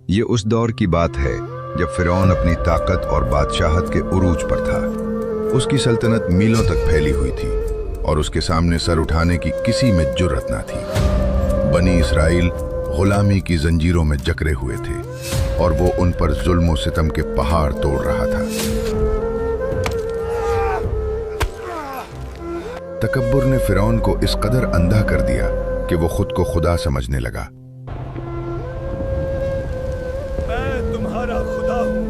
یہ اس دور کی بات ہے جب فرعون اپنی طاقت اور بادشاہت کے عروج پر تھا۔ اس کی سلطنت میلوں تک پھیلی ہوئی تھی اور اس کے سامنے سر اٹھانے کی کسی میں جرأت نہ تھی۔ بنی اسرائیل غلامی کی زنجیروں میں جکڑے ہوئے تھے اور وہ ان پر ظلم و ستم کے پہاڑ توڑ رہا تھا۔ تکبر نے فرعون کو اس قدر اندھا کر دیا کہ وہ خود کو خدا سمجھنے لگا۔ میں تمہارا خدا ہوں۔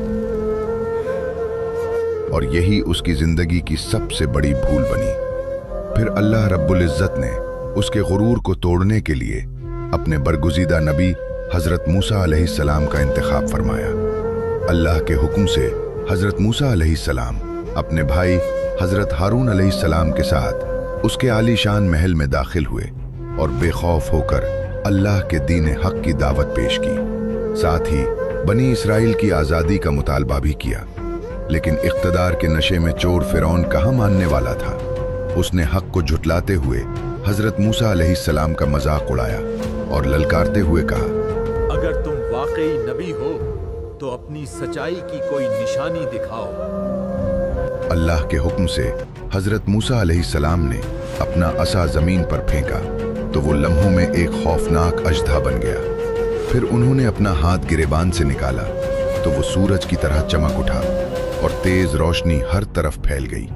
اور یہی اس کی زندگی کی سب سے بڑی بھول بنی۔ پھر اللہ رب العزت نے اس کے غرور کو توڑنے کے لیے اپنے برگزیدہ نبی حضرت موسیٰ علیہ السلام کا انتخاب فرمایا۔ اللہ کے حکم سے حضرت موسیٰ علیہ السلام اپنے بھائی حضرت ہارون علیہ السلام کے ساتھ اس کے عالی شان محل میں داخل ہوئے اور بے خوف ہو کر اللہ کے دین حق کی دعوت پیش کی۔ ساتھ ہی بنی اسرائیل کی آزادی کا مطالبہ بھی کیا۔ لیکن اقتدار کے نشے میں چور فرعون کہاں ماننے والا تھا۔ اس نے حق کو جھٹلاتے ہوئے حضرت موسیٰ علیہ السلام کا مذاق اڑایا اور للکارتے ہوئے کہا، اگر تم واقعی نبی ہو تو اپنی سچائی کی کوئی نشانی دکھاؤ۔ اللہ کے حکم سے حضرت موسیٰ علیہ السلام نے اپنا عصا زمین پر پھینکا تو وہ لمحوں میں ایک خوفناک اژدھا بن گیا۔ پھر انہوں نے اپنا ہاتھ گریبان سے نکالا تو وہ سورج کی طرح چمک اٹھا اور تیز روشنی ہر طرف پھیل گئی۔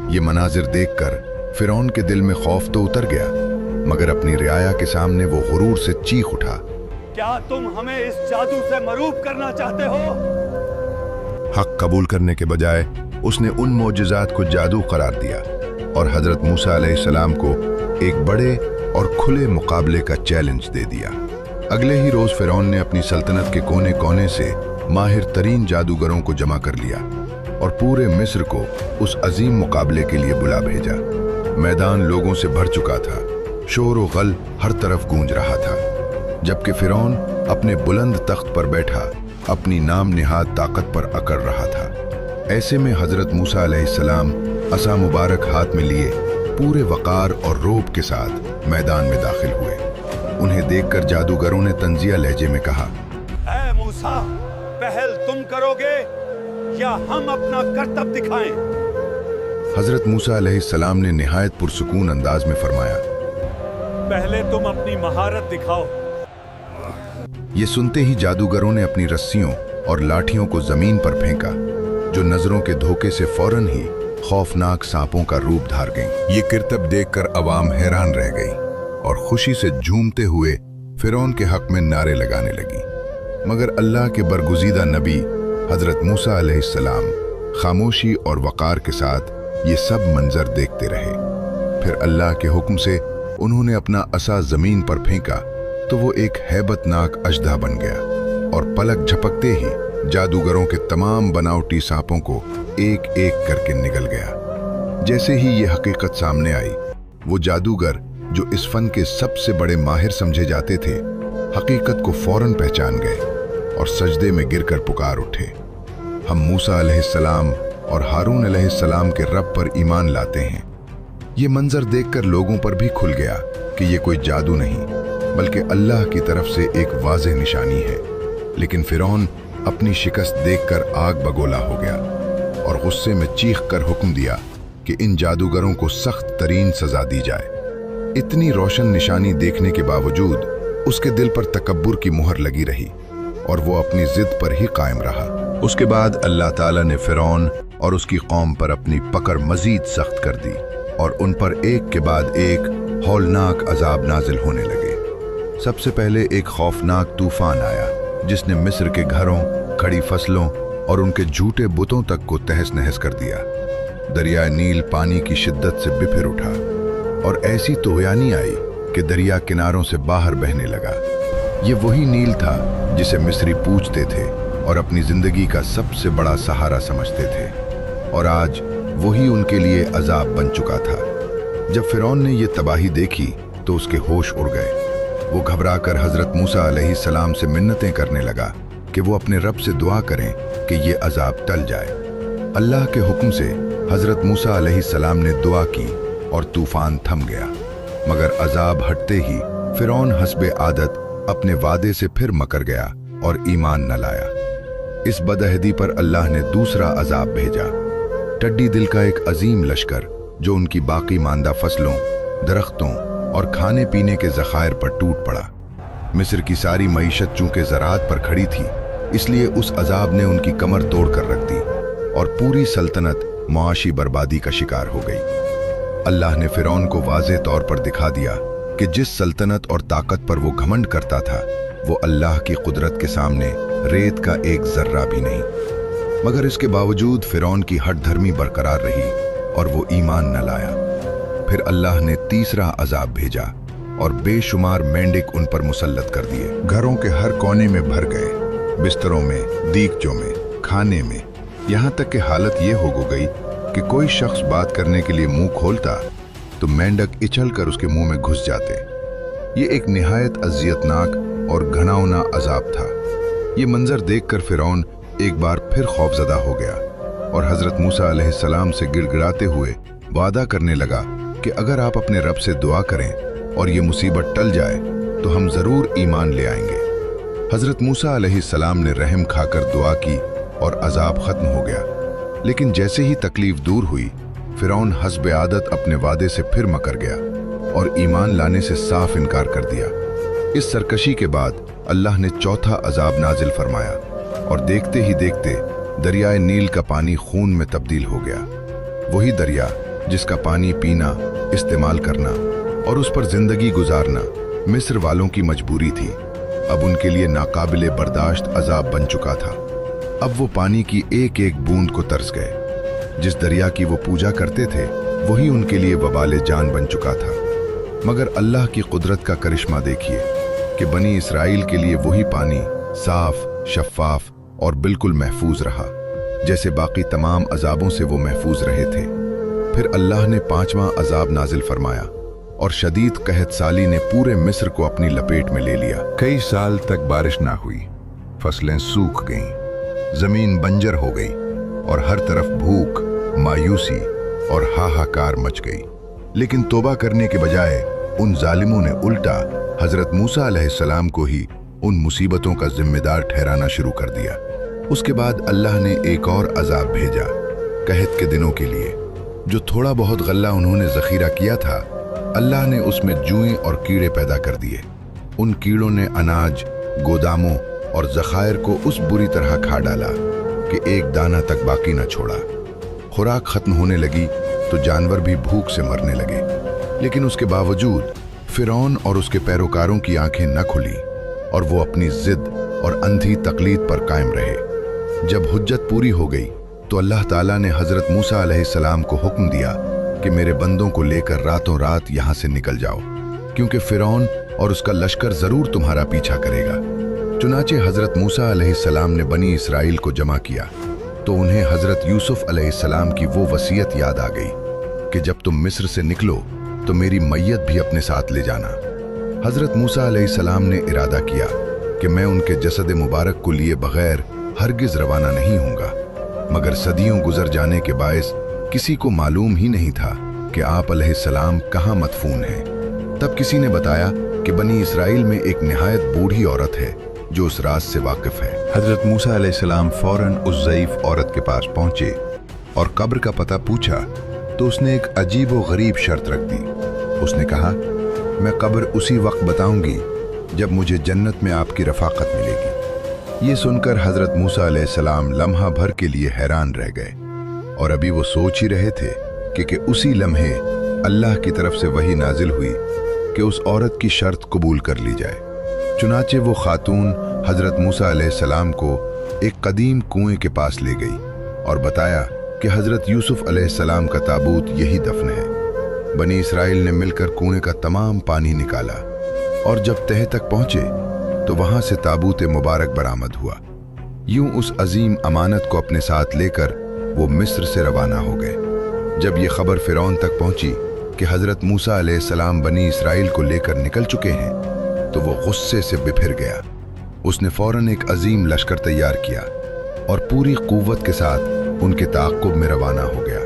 یہ مناظر دیکھ کر فرعون کے دل میں خوف تو اتر گیا، مگر اپنی رعایا کے سامنے وہ غرور سے چیخ اٹھا، کیا تم ہمیں اس جادو سے مروب کرنا چاہتے ہو؟ حق قبول کرنے کے بجائے اس نے ان معجزات کو جادو قرار دیا اور حضرت موسیٰ علیہ السلام کو ایک بڑے اور کھلے مقابلے کا چیلنج دے دیا۔ اگلے ہی روز فرعون نے اپنی سلطنت کے کونے کونے سے ماہر ترین جادوگروں کو جمع کر لیا اور پورے مصر کو اس عظیم مقابلے کے لیے بلا بھیجا۔ میدان لوگوں سے بھر چکا تھا، شور و غل ہر طرف گونج رہا تھا، جبکہ فرعون اپنے بلند تخت پر بیٹھا اپنی نام نہاد طاقت پر اکڑ رہا تھا۔ ایسے میں حضرت موسیٰ علیہ السلام عصا مبارک ہاتھ میں لیے پورے وقار اور روب کے ساتھ میدان میں داخل ہوئے۔ انہیں دیکھ کر جادوگروں نے طنزیہ لہجے میں کہا، اے موسیٰ، پہل تم کرو گے یا ہم اپنا کرتب دکھائیں؟ حضرت موسیٰ علیہ السلام نے نہایت پرسکون انداز میں فرمایا، پہلے تم اپنی مہارت دکھاؤ۔ یہ سنتے ہی جادوگروں نے اپنی رسیوں اور لاٹھیوں کو زمین پر پھینکا، جو نظروں کے دھوکے سے فوراً ہی خوفناک سانپوں کا روپ دھار گئیں۔ یہ کرتب دیکھ کر عوام حیران رہ گئی اور خوشی سے جھومتے ہوئے فرعون کے حق میں نعرے لگانے لگی، مگر اللہ کے برگزیدہ نبی حضرت موسیٰ علیہ السلام خاموشی اور وقار کے ساتھ یہ سب منظر دیکھتے رہے۔ پھر اللہ کے حکم سے انہوں نے اپنا عصا زمین پر پھینکا تو وہ ایک ہیبت ناک اژدھا بن گیا اور پلک جھپکتے ہی جادوگروں کے تمام بناوٹی سانپوں کو ایک ایک کر کے نگل گیا۔ جیسے ہی یہ حقیقت سامنے آئی، وہ جادوگر جو اس فن کے سب سے بڑے ماہر سمجھے جاتے تھے، حقیقت کو فوراً پہچان گئے اور سجدے میں گر کر پکار اٹھے، ہم موسیٰ علیہ السلام اور ہارون علیہ السلام کے رب پر ایمان لاتے ہیں۔ یہ منظر دیکھ کر لوگوں پر بھی کھل گیا کہ یہ کوئی جادو نہیں بلکہ اللہ کی طرف سے ایک واضح نشانی ہے۔ لیکن فرعون اپنی شکست دیکھ کر آگ بگولا ہو گیا اور غصے میں چیخ کر حکم دیا کہ ان جادوگروں کو سخت ترین سزا دی جائے۔ اتنی روشن نشانی دیکھنے کے باوجود اس کے دل پر تکبر کی مہر لگی رہی اور وہ اپنی ضد پر ہی قائم رہا۔ اس کے بعد اللہ تعالیٰ نے فرعون اور اس کی قوم پر اپنی پکڑ مزید سخت کر دی اور ان پر ایک کے بعد ایک ہولناک عذاب نازل ہونے لگے۔ سب سے پہلے ایک خوفناک طوفان آیا جس نے مصر کے گھروں، کھڑی فصلوں اور ان کے جھوٹے بتوں تک کو تہس نہس کر دیا۔ دریائے نیل پانی کی شدت سے بپھر اٹھا اور ایسی طغیانی آئی کہ دریا کناروں سے باہر بہنے لگا۔ یہ وہی نیل تھا جسے مصری پوجتے تھے اور اپنی زندگی کا سب سے بڑا سہارا سمجھتے تھے، اور آج وہی ان کے لیے عذاب بن چکا تھا۔ جب فرعون نے یہ تباہی دیکھی تو اس کے ہوش اڑ گئے۔ وہ گھبرا کر حضرت موسیٰ علیہ السلام سے منتیں کرنے لگا کہ وہ اپنے رب سے دعا کریں کہ یہ عذاب ٹل جائے۔ اللہ کے حکم سے حضرت موسیٰ علیہ السلام نے دعا کی اور طوفان تھم گیا، مگر عذاب ہٹتے ہی فرعون حسب عادت اپنے وعدے سے پھر مکر گیا और ईमान न लाया। इस बदअहदी पर अल्लाह ने दूसरा अजाब भेजा, टड्डी दिल का एक अजीम लश्कर जो उनकी बाकी मांदा फसलों, दरख्तों और खाने पीने के ज़खायर पर टूट पड़ा। मिस्र की सारी मईशत चूंकि ज़राअत पर खड़ी थी, इसलिए उस अजाब ने उनकी कमर तोड़ कर रख दी और पूरी सल्तनत मुआशी बर्बादी का शिकार हो गई। अल्लाह ने फिरौन को वाज़े तौर पर दिखा दिया कि जिस सल्तनत और ताकत पर वो घमंड करता था, वो अल्लाह की कुदरत के सामने रेत का एक जर्रा भी नहीं। मगर इसके बावजूद फिरौन की हठ धर्मी बरकरार रही और वो ईमान न लाया। फिर अल्लाह ने तीसरा अजाब भेजा और बेशुमार मेंढक उन पर मुसल्लत कर दिए। घरों के हर कोने में भर गए, बिस्तरों में, दीगचों में, खाने में, यहाँ तक कि हालत ये हो गई कि कोई शख्स बात करने के लिए मुंह खोलता तो मेंढक इछल कर उसके मुंह में घुस जाते। ये एक निहायत अजियतनाक और घिनौना अजाब था। ये मंजर देखकर फिरौन एक बार फिर खौफजदा हो गया और हजरत मूसा अलैहिस्सलाम से गिड़गिड़ाते हुए वादा करने लगा कि अगर आप अपने रब से दुआ करें और ये मुसीबत टल जाए तो हम जरूर ईमान ले आएंगे। हजरत मूसा अलैहिस्सलाम ने रहम खाकर दुआ की और अजाब खत्म हो गया। लेकिन जैसे ही तकलीफ दूर हुई, फिरौन हस्ब आदत अपने वादे से फिर मकर गया और ईमान लाने से साफ इनकार कर दिया। इस सरकशी के बाद अल्लाह ने चौथा अजाब नाजिल फरमाया और देखते ही देखते दरियाए नील का पानी खून में तब्दील हो गया। वही दरिया जिसका पानी पीना, इस्तेमाल करना और उस पर जिंदगी गुजारना मिस्र वालों की मजबूरी थी, अब उनके लिए नाकाबिले बर्दाश्त अजाब बन चुका था। अब वो पानी की एक एक बूंद को तरस गए। जिस दरिया की वो पूजा करते थे, वही उनके लिए वबाले जान बन चुका था। मगर अल्लाह की कुदरत का करिश्मा देखिए कि बनी इसराइल के लिए वही पानी साफ, शफाफ और बिल्कुल महफूज रहा, जैसे बाकी तमाम अजाबों से वो महफूज रहे थे। फिर अल्लाह ने पांचवां अजाब नाजिल फरमाया और शदीद कहत साली ने पूरे मिस्र को अपनी लपेट में ले लिया। कई साल तक बारिश ना हुई, फसलें सूख गईं, जमीन बंजर हो गई और हर तरफ भूख, मायूसी और हाहाकार मच गई। लेकिन तौबा करने के बजाय उन जालिमों ने उल्टा हजरत मूसा अलैहिस्सलाम को ही उन मुसीबतों का जिम्मेदार ठहराना शुरू कर दिया। उसके बाद अल्लाह ने एक और अजाब भेजा कहत के दिनों के लिए। जो थोड़ा बहुत गल्ला उन्होंने जखीरा किया था, अल्लाह ने उसमें जुएं और कीड़े पैदा कर दिए। उन कीड़ों ने अनाज, गोदामों और जखायर को उस बुरी तरह खा डाला कि एक दाना तक बाकी न छोड़ा। खुराक खत्म होने लगी तो जानवर भी भूख से मरने लगे। लेकिन उसके बावजूद फिरौन और उसके पैरोकारों की आंखें न खुली और वो अपनी जिद और अंधी तकलीद पर कायम रहे। जब हुज्जत पूरी हो गई तो अल्लाह ताला ने हजरत मूसा अलैहिस्सलाम को हुक्म दिया कि मेरे बंदों को लेकर रातों रात यहाँ से निकल जाओ, क्योंकि फिरौन और उसका लश्कर जरूर तुम्हारा पीछा करेगा। चुनाचे हजरत मूसा अलैहिस्सलाम ने बनी इसराइल को जमा किया तो उन्हें हजरत यूसुफ अलैहिस्सलाम की वो वसीयत याद आ गई कि जब तुम मिस्र से निकलो तो मेरी मैयत भी अपने साथ ले जाना। हजरत मूसा अलैहिस्सलाम ने इरादा किया कि मैं उनके जसद मुबारक को लिए बगैर हरगिज रवाना नहीं होऊंगा। मगर सदियों गुजर जाने के बायस किसी को मालूम ही नहीं था कि आप अलैहिस्सलाम कहाँ मदफून हैं। तब किसी ने बताया कि बनी इसराइल में एक निहायत बूढ़ी औरत है जो उस राज से वाकिफ है। हजरत मूसा अलैहिस्सलाम फौरन उस ज़ईफ औरत के पास पहुंचे और कब्र का पता पूछा तो उसने एक अजीब व गरीब शर्त रख दी। उसने कहा, मैं कब्र उसी वक्त बताऊंगी जब मुझे जन्नत में आपकी रफाकत मिलेगी। ये सुनकर हजरत मूसा अलैहिस्सलाम लम्हा भर के लिए हैरान रह गए और अभी वो सोच ही रहे थे कि उसी लम्हे अल्लाह की तरफ से वही नाजिल हुई कि उस औरत की शर्त कबूल कर ली जाए। चुनाचे वो खातून हजरत मूसा अलैहिस्सलाम को एक कदीम कुएं के पास ले गई और बताया कि हजरत यूसुफ अलैहिस्सलाम का ताबूत यही दफन है। बनी इसराइल ने मिलकर कुएं का तमाम पानी निकाला और जब तह तक पहुंचे तो वहां से ताबूत मुबारक बरामद हुआ। यूं उस अजीम अमानत को अपने साथ लेकर वो मिस्र से रवाना हो गए। जब ये खबर फिरौन तक पहुंची कि हजरत मूसा अलैहिस्सलाम बनी इसराइल को लेकर निकल चुके हैं तो वो गुस्से से बिफिर गया। उसने फौरन एक अजीम लश्कर तैयार किया और पूरी कुव्वत के साथ उनके ताक़ुब में रवाना हो गया।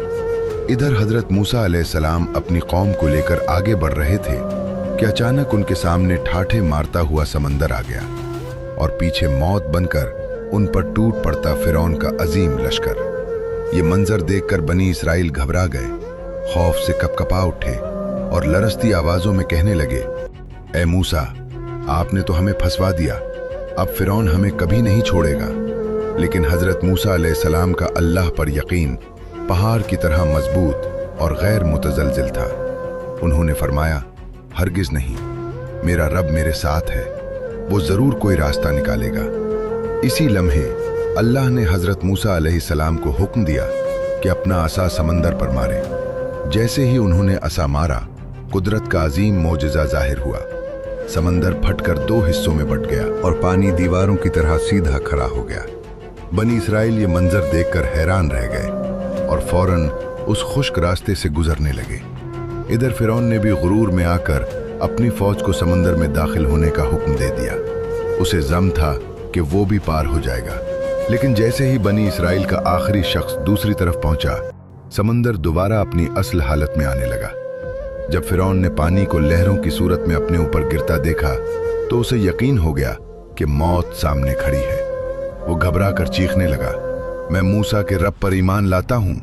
इधर हजरत मूसा अलैहिस्सलाम अपनी कौम को लेकर आगे बढ़ रहे थे कि अचानक उनके सामने ठाठे मारता हुआ समंदर आ गया। और पीछे मौत बनकर उन पर टूट पड़ता फिरौन का अजीम लश्कर। ये मंजर देखकर बनी इसराइल घबरा गए, खौफ से कपकपा उठे और लरसती आवाजों में कहने लगे, ए मूसा, आपने तो हमें फंसवा दिया, अब फिरौन हमें कभी नहीं छोड़ेगा। लेकिन हजरत मूसा अलैहिस्सलाम का अल्लाह पर यकीन पहाड़ की तरह मजबूत और गैर मुतजलजिल था। उन्होंने फरमाया, हरगिज नहीं, मेरा रब मेरे साथ है, वो जरूर कोई रास्ता निकालेगा। इसी लम्हे अल्लाह ने हजरत मूसा अलैहिस्सलाम को हुक्म दिया कि अपना असा समंदर पर मारे। जैसे ही उन्होंने असा मारा, कुदरत का अजीम मोजज़ा जाहिर हुआ। समंदर फटकर 2 हिस्सों में बट गया और पानी दीवारों की तरह सीधा खड़ा हो गया। बनी इसराइल ये मंजर देखकर हैरान रह गए और फौरन उस खुश्क रास्ते से गुजरने लगे। इधर फिरौन ने भी गुरूर में आकर अपनी फौज को समंदर में दाखिल होने का हुक्म दे दिया। उसे ज़म था कि वो भी पार हो जाएगा, लेकिन जैसे ही बनी इसराइल का आखिरी शख्स दूसरी तरफ पहुंचा, समंदर दोबारा अपनी असल हालत में आने लगा। जब फिरौन ने पानी को लहरों की सूरत में अपने ऊपर गिरता देखा तो उसे यकीन हो गया कि मौत सामने खड़ी है। वो घबरा कर चीखने लगा, मैं मूसा के रब पर ईमान लाता हूं।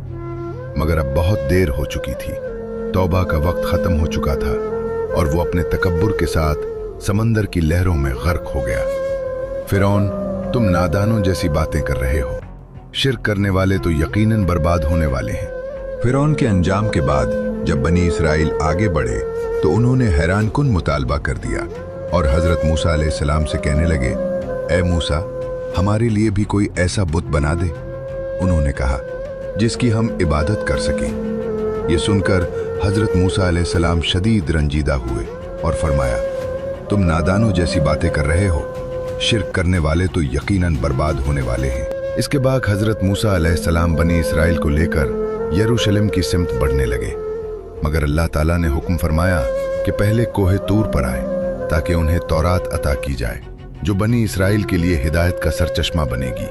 मगर अब बहुत देर हो चुकी थी, तौबा का वक्त खत्म हो चुका था और वो अपने तकब्बुर के साथ समंदर की लहरों में गर्क हो गया। फिरौन, तुम नादानों जैसी बातें कर रहे हो, शिर्क करने वाले तो यकीनन बर्बाद होने वाले हैं। फिरौन के अंजाम के बाद जब बनी इसराइल आगे बढ़े तो उन्होंने हैरानकुन मुतालबा कर दिया और हजरत मूसा अलैहिस्सलाम से कहने लगे, ए मूसा, हमारे लिए भी कोई ऐसा बुत बना दे, उन्होंने कहा, जिसकी हम इबादत कर सकें। ये सुनकर हजरत मूसा अलैहिस्सलाम शदीद रंजीदा हुए और फरमाया, तुम नादानों जैसी बातें कर रहे हो, शिर्क करने वाले तो यकीनन बर्बाद होने वाले हैं। इसके बाद हजरत मूसा अलैहिस्सलाम बनी इसराइल को लेकर यरूशलेम की सिमत बढ़ने लगे, मगर अल्लाह ताला ने हुक्म फरमाया कि पहले कोहे तूर पर आए ताकि उन्हें तौरात अता की जाए, जो बनी इसराइल के लिए हिदायत का सरचश्मा बनेगी।